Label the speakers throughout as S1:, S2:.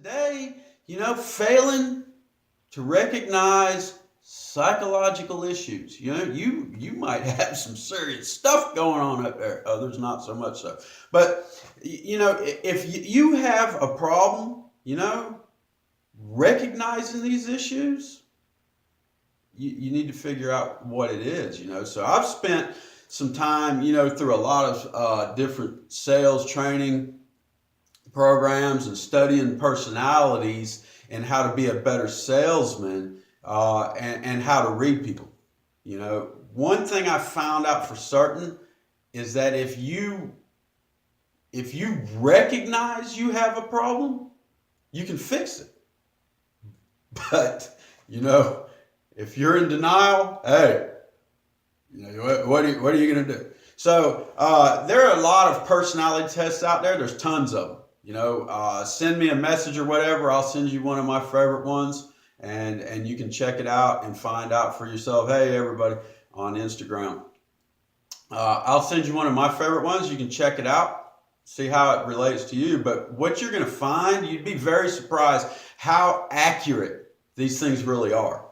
S1: today, failing to recognize psychological issues. You might have some serious stuff going on up there. Others not so much so. But if you have a problem, recognizing these issues, you need to figure out what it is. So I've spent some time, through a lot of different sales training programs and studying personalities and how to be a better salesman, and how to read people. One thing I found out for certain is that if you recognize you have a problem, you can fix it. But if you're in denial, hey, what are you going to do? So there are a lot of personality tests out there. There's tons of them. Send me a message or whatever. I'll send you one of my favorite ones, and you can check it out and find out for yourself. Hey, everybody, on Instagram. I'll send you one of my favorite ones. You can check it out, see how it relates to you. But what you're going to find, you'd be very surprised how accurate these things really are.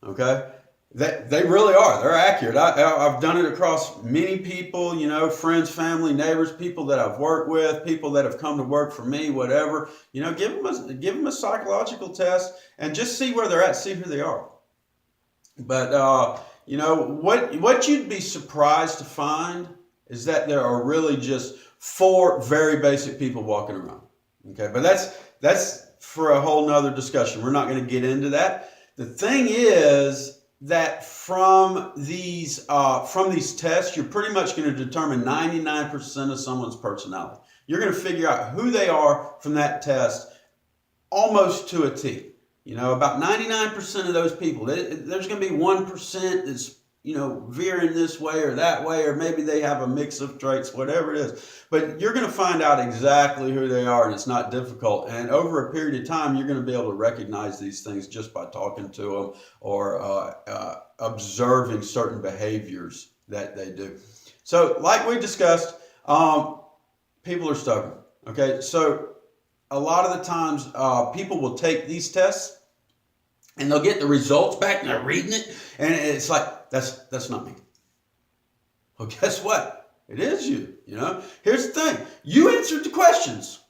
S1: Okay? They really are. They're accurate. I've done it across many people, friends, family, neighbors, people that I've worked with, people that have come to work for me, whatever. Give them a psychological test and just see where they're at, see who they are. But what you'd be surprised to find is that there are really just 4 very basic people walking around. Okay, but that's for a whole nother discussion. We're not going to get into that. The thing is that from these tests, you're pretty much going to determine 99% of someone's personality. You're going to figure out who they are from that test almost to a T. About 99% of those people, there's going to be 1% that's, veering this way or that way, or maybe they have a mix of traits, whatever it is. But you're going to find out exactly who they are, and it's not difficult. And over a period of time, you're going to be able to recognize these things just by talking to them or observing certain behaviors that they do. So like we discussed, people are stubborn. Okay, so a lot of the times people will take these tests and they'll get the results back and they're reading it, and it's like, that's not me. Well, guess what? It is you. Here's the thing. You answered the questions.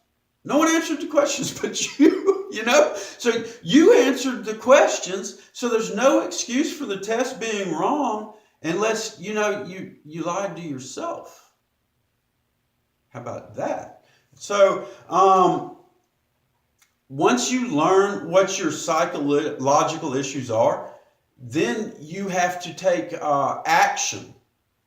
S1: No one answered the questions but you, So you answered the questions, so there's no excuse for the test being wrong unless, you lied to yourself. How about that? So, once you learn what your psychological issues are, then you have to take action.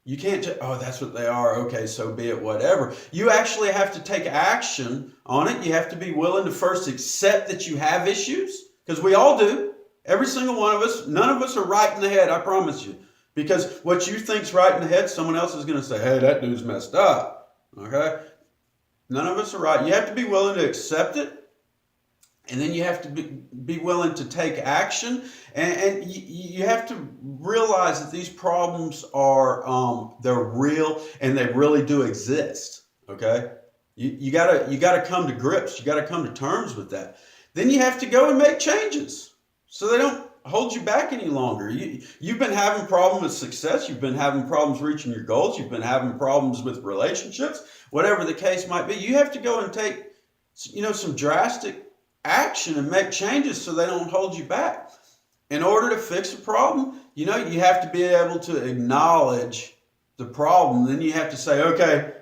S1: You can't just, that's what they are. Okay, so be it, whatever. You actually have to take action on it. You have to be willing to first accept that you have issues, because we all do. Every single one of us. None of us are right in the head, I promise you. Because what you think's right in the head, someone else is going to say, hey, that dude's messed up. Okay? None of us are right. You have to be willing to accept it. And then you have to be willing to take action, and you have to realize that these problems are they're real and they really do exist. Okay, you gotta come to grips. You gotta come to terms with that. Then you have to go and make changes so they don't hold you back any longer. You've been having problems with success. You've been having problems reaching your goals. You've been having problems with relationships. Whatever the case might be, you have to go and take some drastic action and make changes so they don't hold you back. In order to fix a problem, you have to be able to acknowledge the problem. Then you have to say, okay,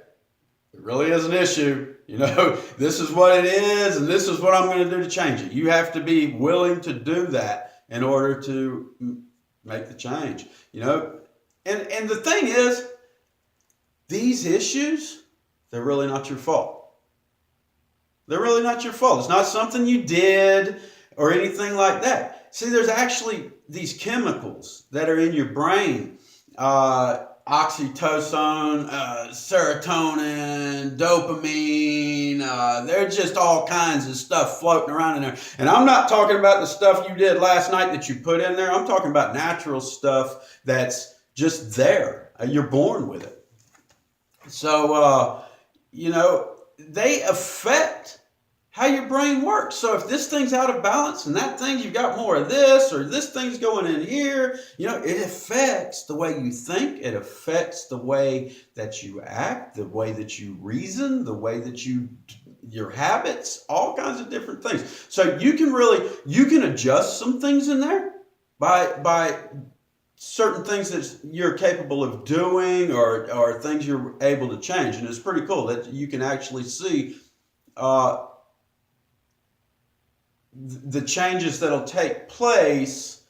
S1: it really is an issue. This is what it is, and this is what I'm going to do to change it. You have to be willing to do that in order to make the change. And the thing is, these issues, they're really not your fault. They're really not your fault. It's not something you did or anything like that. See, there's actually these chemicals that are in your brain, oxytocin, serotonin, dopamine. There's just all kinds of stuff floating around in there. And I'm not talking about the stuff you did last night that you put in there. I'm talking about natural stuff that's just there. You're born with it. So, they affect how your brain works. So if this thing's out of balance and that thing, you've got more of this, or this thing's going in here, it affects the way you think. It affects the way that you act, the way that you reason, the way that your habits, all kinds of different things. So you can adjust some things in there by certain things that you're capable of doing, or things you're able to change. And it's pretty cool that you can actually see the changes that'll take place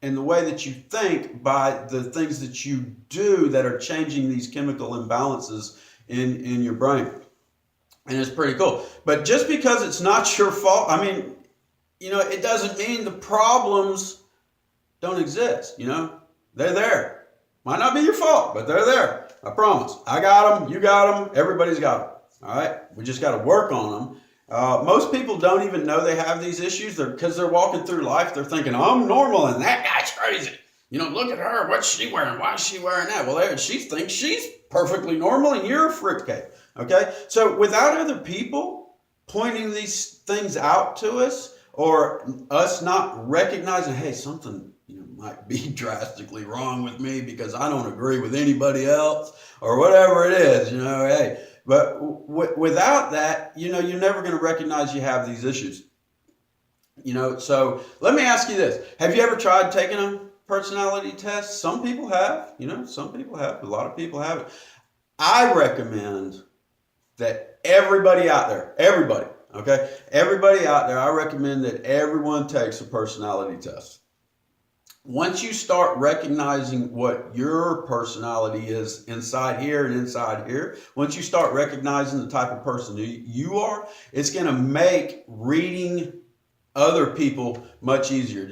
S1: in the way that you think by the things that you do that are changing these chemical imbalances in your brain. And it's pretty cool. But just because it's not your fault, it doesn't mean the problems don't exist. They're there. Might not be your fault, but they're there. I promise. I got them. You got them. Everybody's got them. All right. We just got to work on them. Most people don't even know they have these issues because they're walking through life. They're thinking, I'm normal and that guy's crazy. Look at her. What's she wearing? Why is she wearing that? Well, she thinks she's perfectly normal and you're a fruitcake. Okay? So without other people pointing these things out to us, or us not recognizing, hey, something might be drastically wrong with me because I don't agree with anybody else, or whatever it is, hey. But without that, you're never going to recognize you have these issues. So let me ask you this. Have you ever tried taking a personality test? Some people have, some people have, a lot of people haven't. I recommend that everybody out there, everybody out there, I recommend that everyone takes a personality test. Once you start recognizing what your personality is inside here and inside here, once you start recognizing the type of person you are, it's going to make reading other people much easier.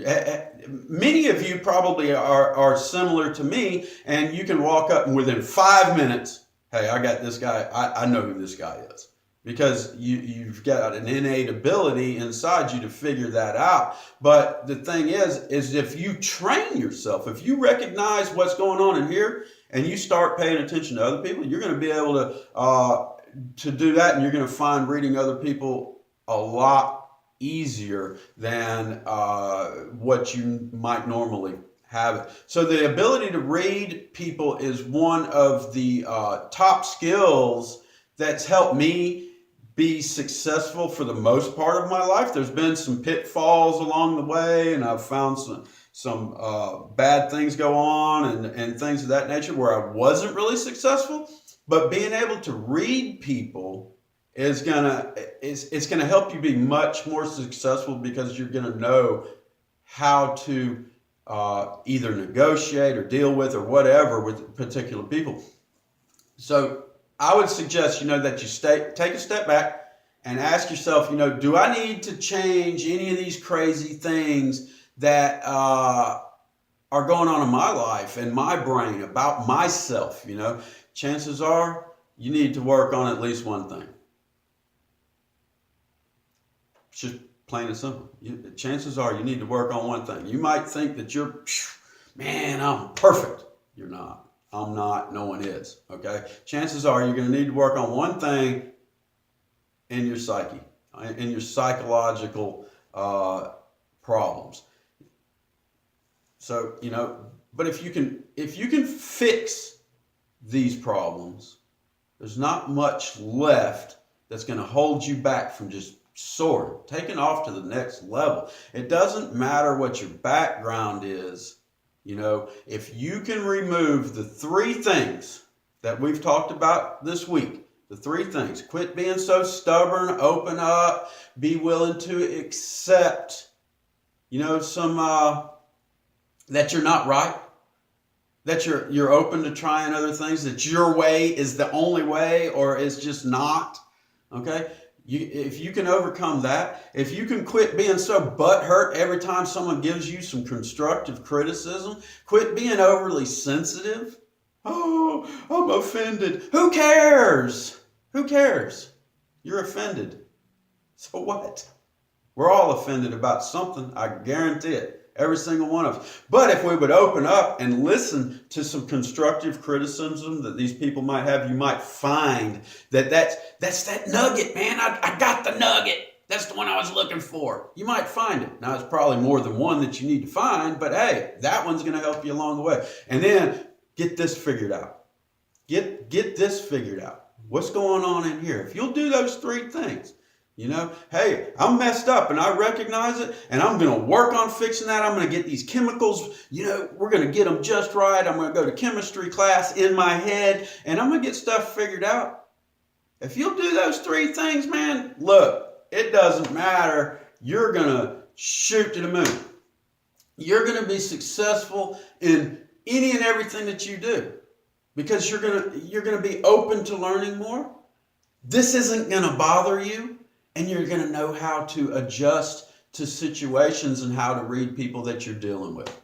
S1: Many of you probably are similar to me, and you can walk up and within 5 minutes, hey, I got this guy, I know who this guy is. Because you've got an innate ability inside you to figure that out. But the thing is if you train yourself, if you recognize what's going on in here and you start paying attention to other people, you're going to be able to do that, and you're going to find reading other people a lot easier than what you might normally have it. So the ability to read people is one of the top skills that's helped me be successful for the most part of my life. There's been some pitfalls along the way, and I've found some bad things go on and things of that nature where I wasn't really successful. But being able to read people is gonna help you be much more successful, because you're gonna know how to either negotiate or deal with or whatever with particular people. So I would suggest, that you take a step back and ask yourself, do I need to change any of these crazy things that are going on in my life and my brain about myself? Chances are you need to work on at least one thing. It's just plain and simple. Chances are you need to work on one thing. You might think that I'm perfect. You're not. I'm not, no one is, okay? Chances are you're going to need to work on one thing in your psyche, in your psychological problems. So, but if you can fix these problems, there's not much left that's going to hold you back from just soaring, taking off to the next level. It doesn't matter what your background is. If you can remove the 3 things that we've talked about this week, the 3 things: quit being so stubborn, open up, be willing to accept, some that you're not right, that you're open to trying other things, that your way is the only way or it's just not, okay? If you can overcome that, if you can quit being so butthurt every time someone gives you some constructive criticism, quit being overly sensitive. Oh, I'm offended. Who cares? Who cares? You're offended. So what? We're all offended about something, I guarantee it. Every single one of us. But if we would open up and listen to some constructive criticism that these people might have, you might find that's that nugget, man. I got the nugget. that's the one I was looking for. You might find it. Now, it's probably more than one that you need to find, but hey, that one's going to help you along the way. And then get this figured out. Get this figured out. What's going on in here? If you'll do those 3 things, hey, I'm messed up and I recognize it, and I'm going to work on fixing that. I'm going to get these chemicals, we're going to get them just right. I'm going to go to chemistry class in my head, and I'm going to get stuff figured out. If you'll do those 3 things, man, look, it doesn't matter. You're going to shoot to the moon. You're going to be successful in any and everything that you do because you're going to be open to learning more. This isn't going to bother you, and you're going to know how to adjust to situations and how to read people that you're dealing with.